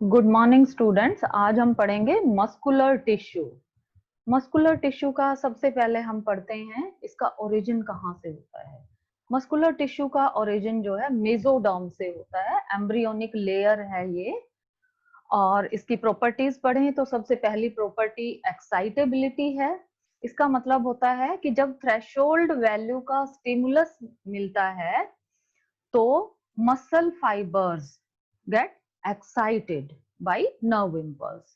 Good morning students. आज हम पढ़ेंगे मस्कुलर टिश्यू। मस्कुलर टिश्यू का सबसे पहले हम पढ़ते हैं इसका ओरिजिन कहाँ से होता है। मस्कुलर टिश्यू का ओरिजिन जो है मेसोडर्म से होता है, एम्ब्रियोनिक लेयर है ये। और इसकी प्रॉपर्टीज पढ़ें तो सबसे पहली प्रॉपर्टी एक्साइटेबिलिटी है। इसका मतलब होता है कि जब थ्रेशोल्ड वैल्यू का स्टिमुलस मिलता है तो muscle fibres get excited by nerve impulse.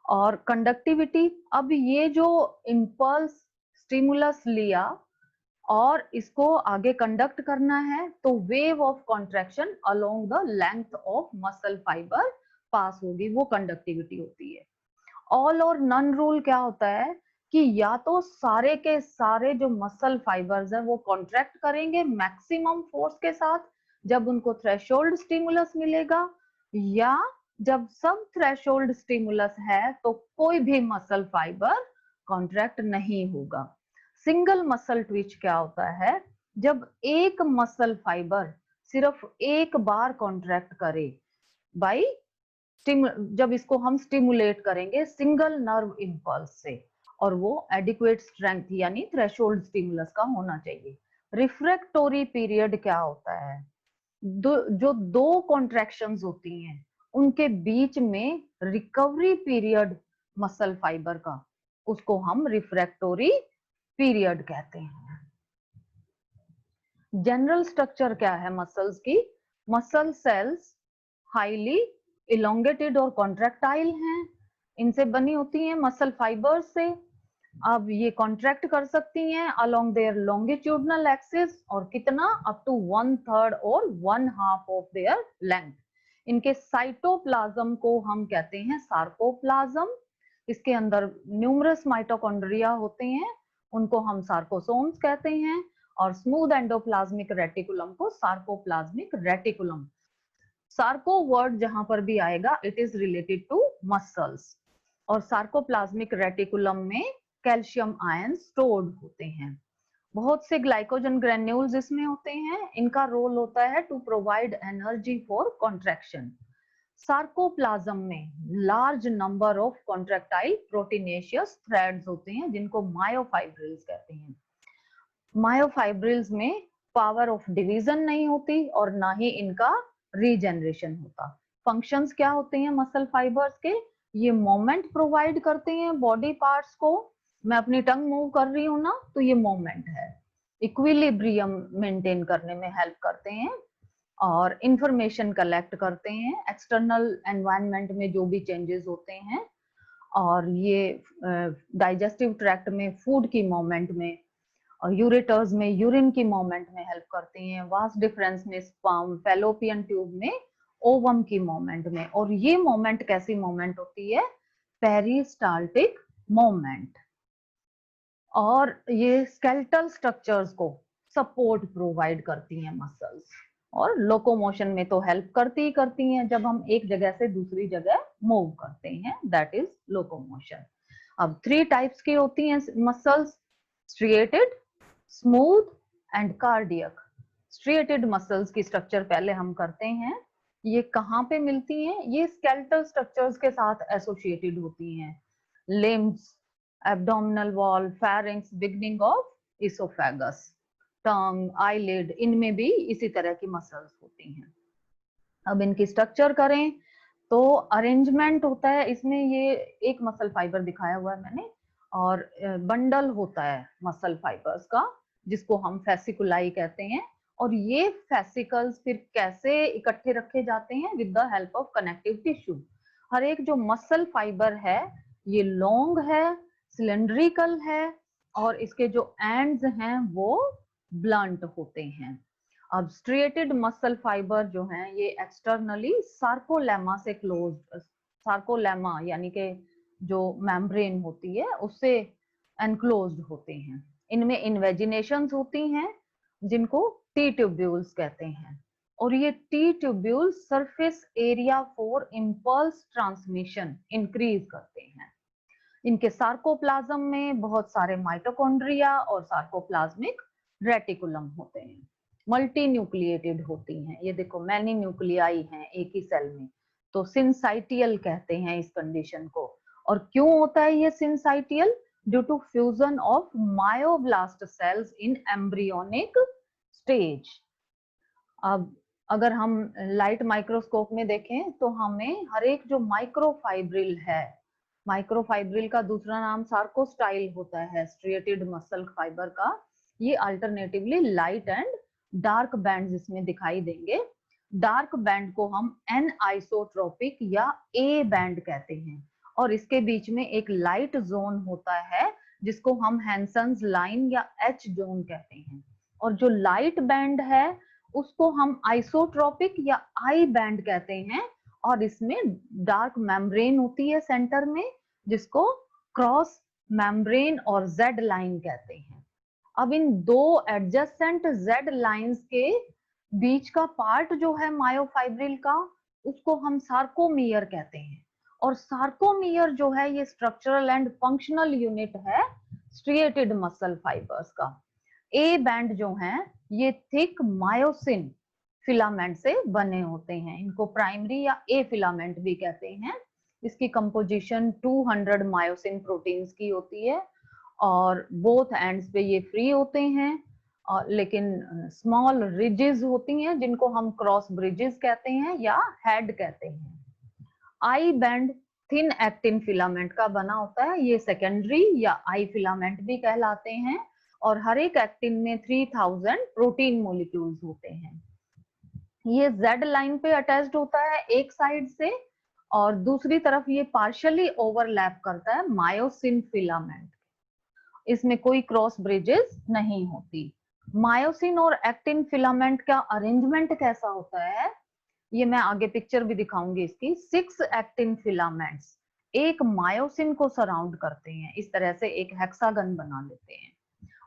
और कंडक्टिविटी, अब ये जो इम्पल्स स्टिमुलस लिया और इसको आगे कंडक्ट करना है तो wave of contraction along the length of muscle fibre pass होगी, वो कंडक्टिविटी होती है। ऑल और नन रूल क्या होता है कि या तो सारे के सारे जो मसल फाइबर्स हैं वो कॉन्ट्रैक्ट करेंगे मैक्सिमम फोर्स के साथ जब उनको थ्रेशोल्ड स्टिमुलस मिलेगा, या जब सब थ्रेशोल्ड स्टिमुलस है तो कोई भी मसल फाइबर कॉन्ट्रैक्ट नहीं होगा। सिंगल मसल ट्विच क्या होता है, जब एक मसल फाइबर सिर्फ एक बार कॉन्ट्रैक्ट करे बाई, जब इसको हम स्टिमुलेट करेंगे सिंगल नर्व इम्पल्स से, और वो एडिक्वेट स्ट्रेंथ यानी थ्रेशोल्ड स्टिमुलस का होना चाहिए। रिफ्रैक्टोरी पीरियड क्या होता है, जो दो कॉन्ट्रैक्शंस होती हैं उनके बीच में रिकवरी पीरियड मसल फाइबर का, उसको हम रिफ्रैक्टोरी पीरियड कहते हैं। जनरल स्ट्रक्चर क्या है मसल्स की, मसल सेल्स हाईली इलोंगेटेड और कॉन्ट्रैक्टाइल हैं, इनसे बनी होती हैं मसल फाइबर्स से। अब ये कॉन्ट्रैक्ट कर सकती हैं अलोंग देयर लॉन्गिट्यूडनल एक्सिस, और कितना, अप टू 1/3 और 1/2 ऑफ देयर लेंथ। इनके साइटोप्लाज्म को हम कहते हैं सार्कोप्लाज्म। इसके अंदर न्यूमरस माइटोकॉन्ड्रिया होते हैं, उनको हम सार्कोसोम्स कहते हैं। और स्मूथ एंडोप्लाज्मिक रेटिकुलम को सार्कोप्लाज्मिक रेटिकुलम। सार्को वर्ड जहां पर भी आएगा it is related to muscles. और सार्कोप्लाज्मिक रेटिकुलम में कैल्शियम आयन स्टोर्ड होते हैं। बहुत से ग्लाइकोजन ग्रेन्यूल्स इसमें होते हैं, इनका रोल होता है to provide energy for contraction. Sarcoplasm में large number of contractile proteinaceous threads होते हैं जिनको मायोफाइब्रिल्स कहते हैं। मायोफाइब्रिल्स में पावर ऑफ डिवीजन नहीं होती और ना ही इनका रीजनरेशन होता। फंक्शंस क्या होते हैं मसल फाइबर्स के, ये मोमेंट प्रोवाइड करते हैं बॉडी पार्ट्स को। मैं अपनी टंग मूव कर रही हूँ ना तो ये मोमेंट है, इक्विलिब्रियम मेंटेन करने में हेल्प करते हैं। और इंफॉर्मेशन कलेक्ट करते हैं एक्सटर्नल एनवायरनमेंट में जो भी चेंजेस होते हैं। और ये डाइजेस्टिव ट्रैक्ट में फूड की मूवमेंट में, और यूरेटर्स में यूरिन की मूवमेंट में हेल्प करती हैं। वास्ट डिफरेंस में स्पर्म, फैलोपियन ट्यूब में ओवम की मूवमेंट में। और ये मूवमेंट कैसी मूवमेंट होती है, पेरिस्टाल्टिक मूवमेंट। और ये स्केलेटल स्ट्रक्चर्स को सपोर्ट प्रोवाइड करती हैं मसल्स, और लोकोमोशन में तो हेल्प करती ही करती हैं जब हम एक जगह से दूसरी जगह मूव करते हैं, दैट इज लोकोमोशन। अब 3 टाइप्स की होती हैं muscles, striated, smooth and cardiac. Striated muscles की स्ट्रक्चर पहले हम करते हैं। ये कहाँ पे मिलती हैं, ये स्केलेटल स्ट्रक्चर्स के साथ एसोसिएटेड होती हैं। Limbs, abdominal wall, pharynx, beginning of oesophagus, tongue, eyelid, इनमें भी इसी तरह की मसल्स होती हैं। अब इनकी स्ट्रक्चर करें तो अरेंजमेंट होता है इसमें, ये एक मसल फाइबर दिखाया हुआ है मैंने, और बंडल होता है मसल फाइबर्स का जिसको हम फेसिकुलाई कहते हैं। और ये फेसिकल्स फिर कैसे इकट्ठे रखे जाते हैं, with the help of connective tissue. हर एक जो मसल फाइबर है ये लॉन्ग है, सिलेंड्रिकल है, और इसके जो एंड्स हैं वो ब्लंट होते हैं। अब स्ट्रिएटेड मसल फाइबर जो हैं ये एक्सटर्नली सार्कोलेमा से क्लोज, सार्कोलेमा यानी कि जो मेम्ब्रेन होती है उससे एनक्लोज्ड होते हैं। इनमें इन्वेजिनेशंस होती हैं जिनको टी ट्यूब्यूल्स कहते हैं। और ये T tubule surface area for impulse transmission increase करते हैं। इनके सार्कोप्लाज्म में बहुत सारे माइटोकॉन्ड्रिया और सार्कोप्लाज्मिक रेटिकुलम होते हैं। मल्टी न्यूक्लिएटेड होती हैं, ये देखो मैनी न्यूक्लियाई हैं एक ही सेल में। तो सिंसाइटियल कहते हैं इस कंडीशन को। और क्यों होता है ये syncytial? Due to fusion of myoblast cells in embryonic stage. अब अगर हम लाइट माइक्रोस्कोप में देखें तो हमें हर एक जो माइक्रोफाइब्रिल है, माइक्रोफाइब्रिल का दूसरा नाम सार्कोस्टाइल होता है, स्ट्रिएटेड मसल फाइबर का, ये alternatively light and dark bands इसमें दिखाई देंगे। डार्क बैंड को हम एन आइसोट्रोपिक या ए बैंड कहते हैं, और इसके बीच में एक लाइट जोन होता है जिसको हम हैंसन्स लाइन या एच जोन कहते हैं। और जो लाइट बैंड है उसको हम आइसोट्रोपिक या आई बैंड कहते हैं, और इसमें डार्क मेम्ब्रेन होती है सेंटर में जिसको क्रॉस मेम्ब्रेन और जेड लाइन कहते हैं। अब इन दो एडजेसेंट जेड लाइंस के बीच का पार्ट जो है मायोफाइब्रिल का, उसको हम सार्कोमियर कहते हैं। और सार्कोमियर जो है ये स्ट्रक्चरल एंड फंक्शनल यूनिट है स्ट्रिएटेड मसल फाइबर्स का। ए बैंड जो है ये थिक मायोसिन फिलामेंट से बने होते हैं, इनको प्राइमरी या ए फिलामेंट भी कहते हैं। इसकी कंपोजिशन 200 मायोसिन प्रोटीन्स की होती है, और बोथ एंड्स पे ये फ्री होते हैं, लेकिन स्मॉल रिजेस होती हैं जिनको हम क्रॉस ब्रिजेस कहते हैं या हेड कहते हैं। I band thin actin filament का बना होता है, ये सेकेंडरी या आई फिलामेंट भी कहलाते हैं, और हर एक एक्टिन में 3000 प्रोटीन मोलिक्यूल्स होते हैं। ये जेड लाइन पे अटैच्ड होता है एक साइड से, और दूसरी तरफ ये पार्शियली ओवरलैप करता है मायोसिन फिलामेंट। इसमें कोई क्रॉस ब्रिजेस नहीं होती। मायोसिन और एक्टिन फिलामेंट का अरेंजमेंट कैसा होता है ये मैं आगे पिक्चर भी दिखाऊंगी इसकी। 6 एक्टिन फिलामेंट्स एक मायोसिन को सराउंड करते हैं, इस तरह से एक हेक्सागन बना लेते हैं,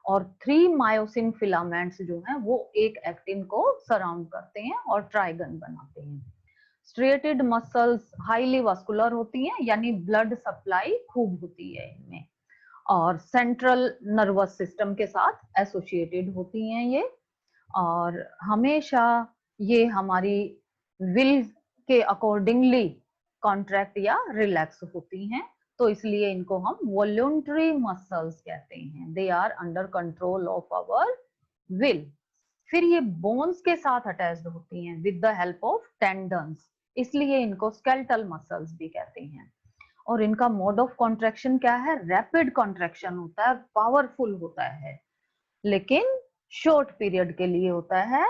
और 3 मायोसिन फिलामेंट्स जो हैं वो एक एक्टिन को सराउंड करते हैं और ट्राइगन बनाते हैं। स्ट्रिएटेड मसल्स हाईली वास्कुलर होती हैं, यानी ब्लड सप्लाई खूब होती है इनमें, और सेंट्रल नर्वस सिस्टम के साथ एसोसिएटेड होती हैं ये, और हमेशा ये हमारी विल के अकॉर्डिंगली कॉन्ट्रैक्ट या रिलैक्स होती हैं, तो इसलिए इनको हम वॉल्यूंटरी मसल्स कहते हैं। They are under control of our will. फिर ये बोन्स के साथ अटैच्ड होती हैं with the help of tendons, इसलिए इनको स्केलेटल मसल्स भी कहते हैं। और इनका मोड ऑफ कॉन्ट्रैक्शन क्या है? रैपिड कॉन्ट्रैक्शन होता है, पावरफुल होता है, लेकिन शॉर्ट पीरियड के लिए होता है,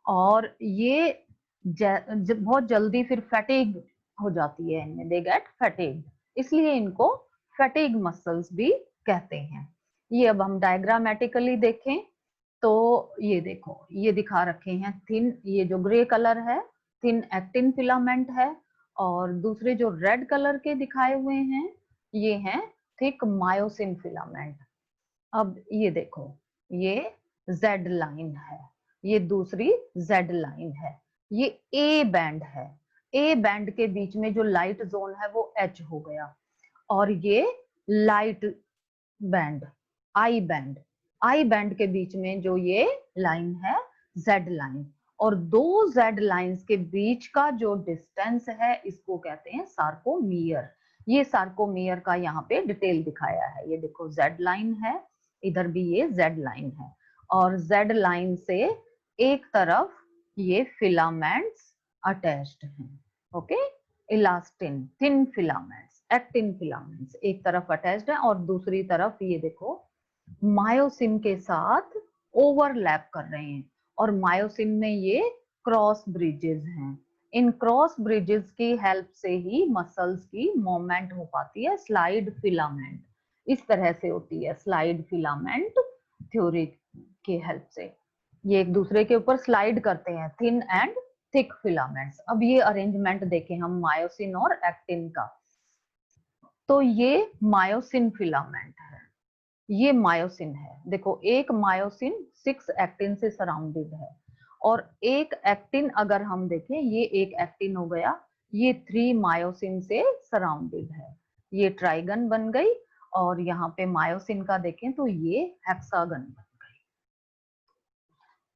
और ये बहुत जल्दी फिर फैटिग हो जाती है इनमें, दे गेट फैटिग, इसलिए इनको फैटिग मसल्स भी कहते हैं। ये अब हम डायग्रामेटिकली देखें तो ये देखो, ये दिखा रखे हैं थिन, ये जो ग्रे कलर है थिन एक्टिन फिलामेंट है, और दूसरे जो रेड कलर के दिखाए हुए हैं ये हैं थिक मायोसिन फिलामेंट। अब ये देखो, ये जेड लाइन है, ये दूसरी जेड लाइन है, ये ए बैंड है, ए बैंड के बीच में जो लाइट जोन है वो एच हो गया, और ये light band I band, I band के बीच में जो ये लाइन है जेड लाइन, और दो जेड लाइंस के बीच का जो डिस्टेंस है इसको कहते हैं सार्कोमियर। ये सार्कोमियर का यहाँ पे डिटेल दिखाया है, ये देखो जेड लाइन है, इधर भी ये जेड लाइन है, और जेड लाइन से एक तरफ ये फिलामेंट्स अटैच्ड हैं, okay, elastin thin filaments, actin filaments एक तरफ अटैच्ड है, और दूसरी तरफ ये देखो मायोसिन के साथ ओवरलैप कर रहे हैं, और मायोसिन में ये क्रॉस ब्रिजेस हैं। इन क्रॉस ब्रिजेस की हेल्प से ही मसल्स की मूवमेंट हो पाती है, स्लाइड फिलामेंट इस तरह से होती है, स्लाइड फिलामेंट थ्योरी की हेल्प से ये एक दूसरे के ऊपर स्लाइड करते हैं, थिन एंड थिक फिलामेंट्स। अब ये अरेंजमेंट देखें हम मायोसिन और एक्टिन का, तो ये मायोसिन फिलामेंट है, ये मायोसिन है, देखो एक मायोसिन 6 एक्टिन से सराउंडेड है, और एक एक्टिन अगर हम देखें, ये एक एक्टिन हो गया, ये 3 मायोसिन से सराउंडेड है, ये ट्राइगन बन गई, और यहाँ पे मायोसिन का देखें तो ये हेक्सागन बन गई।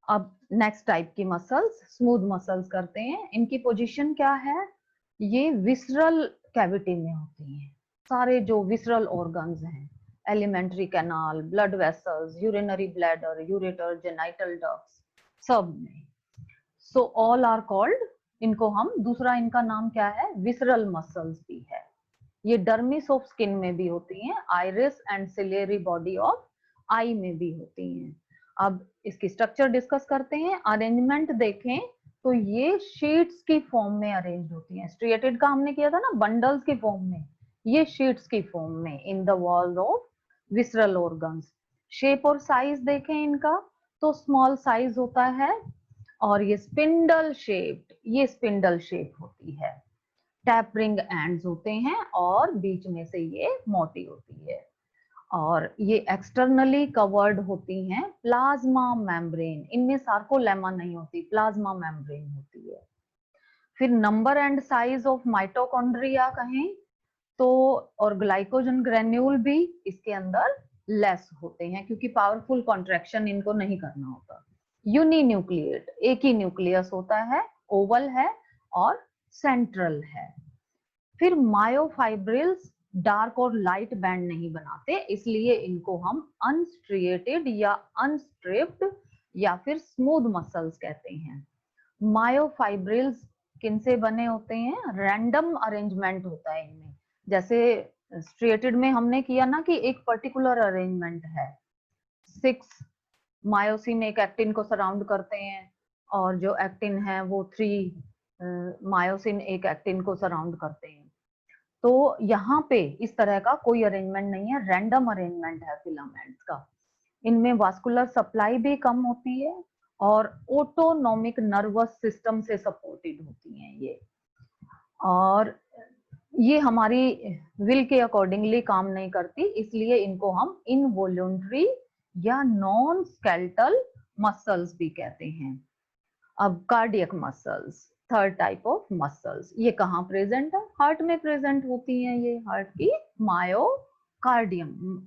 अब नेक्स्ट टाइप की मसल्स स्मूथ मसल्स करते हैं, इनकी पोजीशन क्या है? ये विसरल कैविटी में होती हैं। सारे जो विसरल ऑर्गन्स हैं, alimentary canal, blood vessels, urinary bladder, ureter, genital ducts, सब में। सो ऑल आर कॉल्ड, इनको हम, दूसरा इनका नाम क्या है, विसरल मसल्स भी है। ये डर्मिस ऑफ स्किन में भी होती हैं, iris and ciliary body of eye में भी होती हैं। अब इसकी स्ट्रक्चर डिस्कस करते हैं। अरेंजमेंट देखें तो ये शीट्स की फॉर्म में अरेंज होती हैं। स्ट्रिएटेड का हमने किया था ना, बंडल्स की फॉर्म में, ये शीट्स की फॉर्म में in the walls of visceral organs. Shape और साइज देखें इनका, तो स्मॉल साइज होता है, और ये स्पिंडल शेप्ड, ये स्पिंडल शेप होती है। टैपरिंग एंड्स होते हैं और बीच में से ये मोटी होती है, और ये एक्सटर्नली कवर्ड होती हैं प्लाज्मा मेम्ब्रेन। इनमें सार्कोलेमा नहीं होती, प्लाज्मा मेम्ब्रेन होती है। फिर number and size of mitochondria कहें तो, और ग्लाइकोजन ग्रेन्यूल भी इसके अंदर लेस होते हैं, क्योंकि पावरफुल कॉन्ट्रैक्शन इनको नहीं करना होता। यूनिन्यूक्लिएट, एक ही न्यूक्लियस होता है, ओवल है और सेंट्रल है। फिर मायोफाइब्रिल्स डार्क और लाइट बैंड नहीं बनाते, इसलिए इनको हम अनस्ट्रिएटेड या अनस्ट्रिप्ड या फिर स्मूथ मसल्स कहते हैं। मायोफाइब्रिल्स किनसे बने होते हैं, रैंडम अरेंजमेंट होता है इनमें। जैसे स्ट्रिएटेड में हमने किया ना कि एक पर्टिकुलर अरेंजमेंट है, 6 मायोसिन एक एक्टिन को सराउंड करते हैं, और जो एक्टिन है वो 3 मायोसिन एक एक्टिन को सराउंड करते हैं। तो यहाँ पे इस तरह का कोई अरेंजमेंट नहीं है, रैंडम अरेंजमेंट है फिलामेंट्स का। इनमें वास्कुलर सप्लाई भी कम होती है और ऑटोनॉमिक नर्वस सिस्टम से सपोर्टेड होती हैं ये, और ये हमारी विल के अकॉर्डिंगली काम नहीं करती, इसलिए इनको हम इनवॉल्यूंटरी या नॉन स्केलेटल मसल्स भी कहते हैं। अब cardiac muscles, third type of muscles, ये कहाँ प्रेजेंट है, हार्ट में प्रेजेंट होती हैं ये, हार्ट की मायोकार्डियम।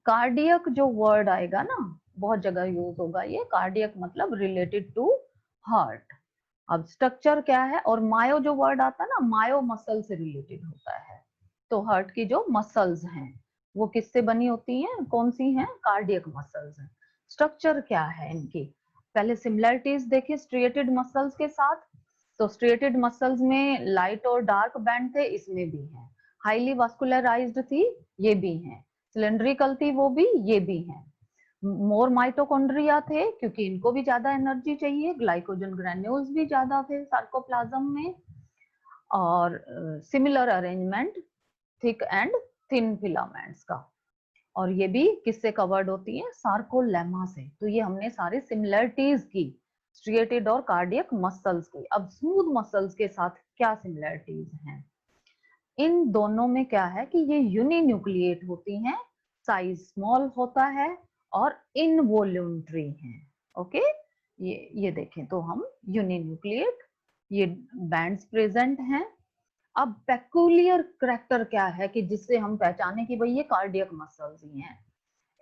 कार्डियक जो वर्ड आएगा ना, बहुत जगह यूज होगा ये, कार्डियक मतलब रिलेटेड टू हार्ट। अब स्ट्रक्चर क्या है, और मायो जो वर्ड आता है ना, मायो मसल से रिलेटेड होता है। तो हार्ट की जो मसल्स हैं वो किससे बनी होती हैं, कौन सी हैं, कार्डियक मसल्स हैं। स्ट्रक्चर क्या है इनकी, पहले सिमिलरिटीज देखिए स्ट्रिएटेड मसल्स के साथ। तो स्ट्रिएटेड मसल्स में लाइट और डार्क बैंड थे, इसमें भी है। हाईली वास्कुलराइज्ड थी, ये भी है। सिलेंड्रिकल थी, वो भी, ये भी है। मोर माइटोकॉन्ड्रिया थे, क्योंकि इनको भी ज्यादा एनर्जी चाहिए। ग्लाइकोजन ग्रेन्यूल्स भी ज्यादा थे सार्कोप्लाज्म में, और similar arrangement thick and thin filaments का। और ये भी किससे कवर्ड होती है, सार्कोलेमा से। तो ये हमने सारे सिमिलरिटीज की स्ट्रिएटेड और कार्डियक मसल्स की। अब स्मूथ मसल्स के साथ क्या सिमिलरिटीज हैं, इन दोनों में क्या है कि ये यूनिन्यूक्लिएट होती हैं, साइज स्मॉल होता है और इनवॉल्यूंटरी हैं। ओके, ये देखें तो हम यूनिन्यूक्लिएट, ये बैंड्स प्रेजेंट हैं। अब पेक्यूलियर करेक्टर क्या है कि जिससे हम पहचाने कि भाई ये कार्डियक मसल्स ही हैं।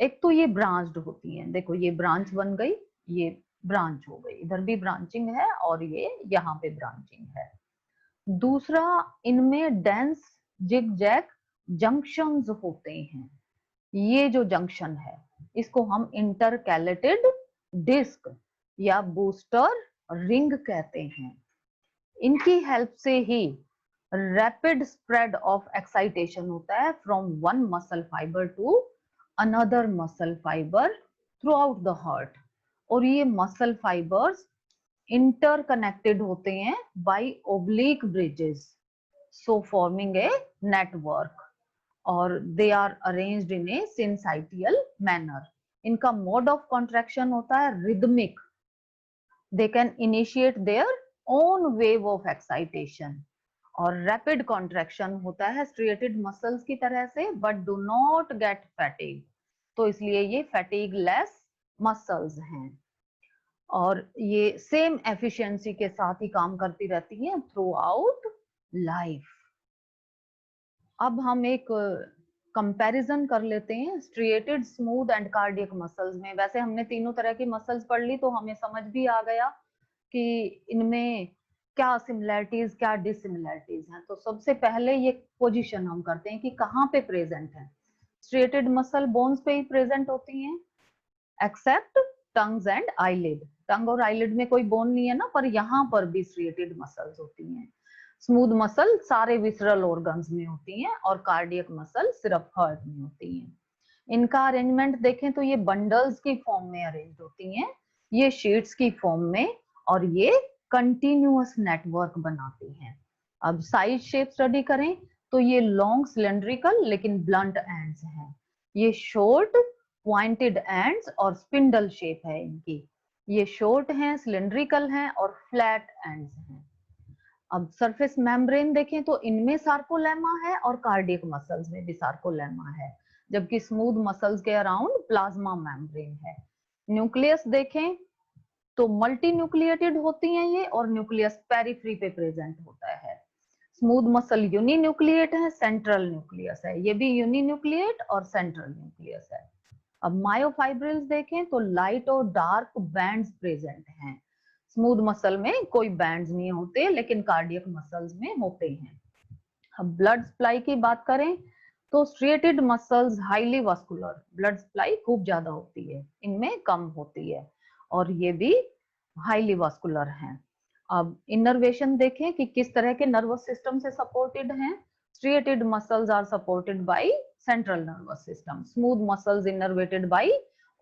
एक तो ये ब्रांच्ड होती हैं, देखो ये ब्रांच बन गई, ये ब्रांच हो गई, इधर भी ब्रांचिंग है और ये यहाँ पे ब्रांचिंग है। दूसरा, इनमें डेंस जिगजैग जंक्शंस होते हैं। ये जो जंक्शन है इसको हम इंटरकैलेटेड डिस्क या बूस्टर रिंग कहते हैं। इनकी हेल्प से ही रैपिड स्प्रेड ऑफ एक्साइटेशन होता है from one muscle fibre to another muscle fibre throughout the heart. और ये मसल फाइबर्स इंटरकनेक्टेड होते हैं by oblique bridges, so forming a network, और they are arranged in a syncytial manner. इनका mode of contraction होता है rhythmic, they can initiate their own wave of excitation. और rapid contraction होता है striated muscles की तरह से, but do not gate fatigue, तो इसलिए ये फैटिग लेस मसल्स हैं, और ये सेम एफिशिएंसी के साथ ही काम करती रहती हैं थ्रू आउट लाइफ। अब हम एक कंपैरिजन कर लेते हैं striated, smooth and cardiac muscles में। वैसे हमने तीनों तरह की मसल्स पढ़ ली तो हमें समझ भी आ गया कि इनमें क्या सिमिलैरिटीज क्या डिसिमिलैरिटीज हैं। तो सबसे पहले ये पोजीशन हम करते हैं कि कहाँ पे प्रेजेंट है। स्ट्रेटेड मसल बोन्स पे ही प्रेजेंट होती हैं एक्सेप्ट टंग्स एंड आईलिड। टंग और आईलिड में कोई बोन नहीं है ना, पर यहाँ पर भी स्ट्रेटेड मसल्स होती हैं। स्मूथ मसल सारे विसरल ऑर्गन्स में होती हैं और कार्डियक मसल सिर्फ हार्ट में होती हैं। इनका अरेंजमेंट देखें तो ये बंडल्स की फॉर्म में अरेंज होती हैं, ये शीट्स की फॉर्म में, और ये कंटिन्यूअस नेटवर्क बनाती हैं। अब साइज शेप स्टडी करें तो ये लॉन्ग सिलेंड्रिकल लेकिन ब्लंट एंड्स हैं, ये शॉर्ट पॉइंटेड एंड्स और स्पिंडल शेप है इनकी। ये शॉर्ट हैं, सिलेंड्रिकल हैं और फ्लैट एंड्स हैं। अब सरफेस मेम्ब्रेन देखें तो इनमें सार्कोलेमा है और कार्डियक मसल्स में भी सार्कोलेमा है, जबकि स्मूथ मसल्स के अराउंड प्लाज्मा मेम्ब्रेन है। न्यूक्लियस देखें तो मल्टी न्यूक्लिएटेड होती हैं ये, और न्यूक्लियस पेरिफ्री पे प्रेजेंट होता है। स्मूथ मसल यूनी न्यूक्लिएट है, सेंट्रल न्यूक्लियस है, ये भी यूनी न्यूक्लिएट और सेंट्रल न्यूक्लियस है। अब मायोफाइब्रिल्स देखें तो लाइट और डार्क बैंड्स प्रेजेंट हैं। स्मूथ मसल में कोई बैंड्स नहीं होते, लेकिन कार्डियक मसल्स में होते हैं। अब ब्लड सप्लाई की बात करें तो striated muscles highly vascular, blood supply खूब ज्यादा होती है, इनमें कम होती है, और ये भी हाईली वास्कुलर हैं। अब इनर्वेशन देखें कि किस तरह के नर्वस सिस्टम से सपोर्टेड हैं। Striated muscles are supported by central nervous system, smooth muscles innervated by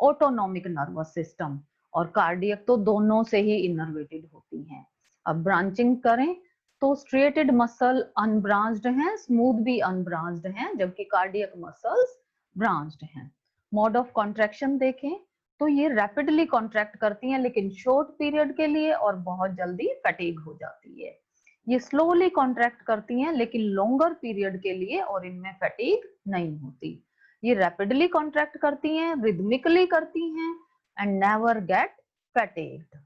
autonomic nervous system, और कार्डियक तो दोनों से ही इनर्वेटेड होती हैं। अब ब्रांचिंग करें तो स्ट्रिएटेड मसल अनब्रांच्ड हैं, स्मूथ भी अनब्रांच्ड हैं, जबकि कार्डियक मसल्स ब्रांच्ड हैं। मोड ऑफ कॉन्ट्रैक्शन देखें तो ये रैपिडली कॉन्ट्रैक्ट करती हैं लेकिन शॉर्ट पीरियड के लिए, और बहुत जल्दी फैटिग हो जाती है। ये स्लोली कॉन्ट्रैक्ट करती हैं लेकिन लॉन्गर पीरियड के लिए, और इनमें फैटिग नहीं होती। ये रैपिडली कॉन्ट्रैक्ट करती हैं, रिदमिकली करती हैं, एंड नेवर गेट फैटिग्ड।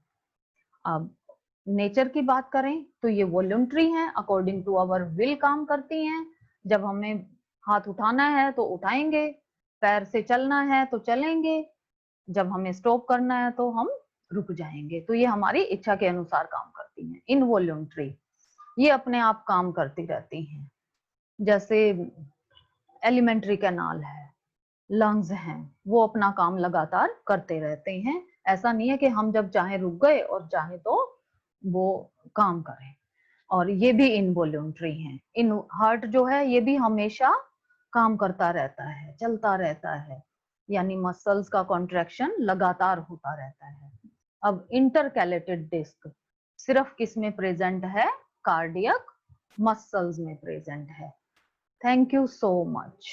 अब नेचर की बात करें तो ये वॉलंटरी हैं, अकॉर्डिंग टू आवर विल काम करती हैं। जब हमें हाथ उठाना है तो उठाएंगे, पैर से चलना है तो चलेंगे, जब हमें स्टॉप करना है तो हम रुक जाएंगे। तो ये हमारी इच्छा के अनुसार काम करती हैं, इनवॉलंटरी। ये अपने आप काम करती रहती हैं। जैसे एलिमेंट्री कैनाल है, लंग्स हैं, वो अपना काम लगातार करते रहते हैं। ऐसा नहीं है कि हम जब चाहे रुक गए और चाहे तो वो काम करें। और ये भी इनवॉलंटरी हैं। इन हार्ट जो है ये भी हमेशा काम करता रहता है, चलता रहता है, यानी मसल्स का कॉन्ट्रैक्शन लगातार होता रहता है। अब इंटरकैलेटेड डिस्क सिर्फ किस में प्रेजेंट है? कार्डियक मसल्स में प्रेजेंट है। Thank you so much.